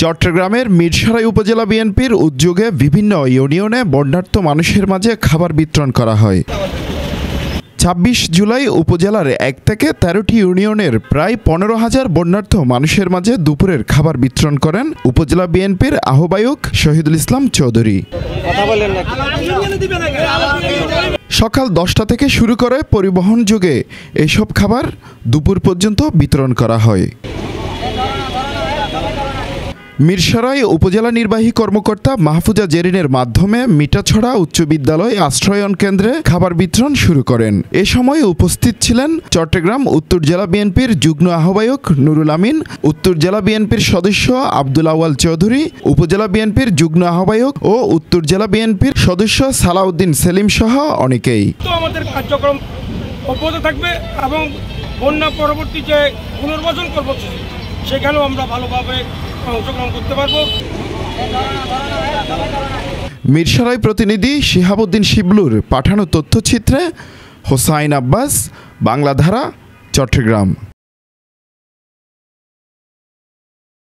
চট্টগ্রামের মিরসরাই উপজেলা বিএনপির উদ্যোগে বিভিন্ন ইউনিয়নে বন্যার্ত মানুষের মাঝে খাবার বিতরণ করা হয়। ২৬ জুলাই উপজেলার ১ থেকে ১৩টি ইউনিয়নের প্রায় ১৫,০০০ বন্যার্ত মানুষের মাঝে দুপুরের খাবার বিতরণ করেন উপজেলা বিএনপির আহ্বায়ক শহীদুল ইসলাম চৌধুরী। সকাল ১০টা থেকে শুরু করে পরিবহন যোগে এসব খাবার দুপুর পর্যন্ত বিতরণ করা হয়। মিরসরাই উপজেলা নির্বাহী কর্মকর্তা মাহফুজা জেরিনের মাধ্যমে মিঠাছড়া উচ্চ বিদ্যালয় আশ্রয়ন কেন্দ্রে খাবার বিতরণ শুরু করেন। এ সময় উপস্থিত ছিলেন চট্টগ্রাম উত্তর জেলা বিএনপির যুগ্ম আহ্বায়ক নুরুল আমিন, উত্তর জেলা বিএনপির সদস্য আব্দুল আওয়াল চৌধুরী, উপজেলা বিএনপির যুগ্ম আহ্বায়ক ও উত্তর জেলা বিএনপির সদস্য সালাউদ্দিন সেলিম সহ অনেকেই। আমাদের কার্যক্রম অব্যাহত থাকবে এবং বন্যা পরবর্তী যে পুনর্বাসন কর্মসূচি সেখানেও আমরা ভালোভাবে অংশগ্রহণ করতে পারব। মিরসরাই প্রতিনিধি শিহাবুদ্দিন শিবলুর পাঠানো তথ্যচিত্রে হোসাইন আব্বাস, বাংলাধারা, চট্টগ্রাম।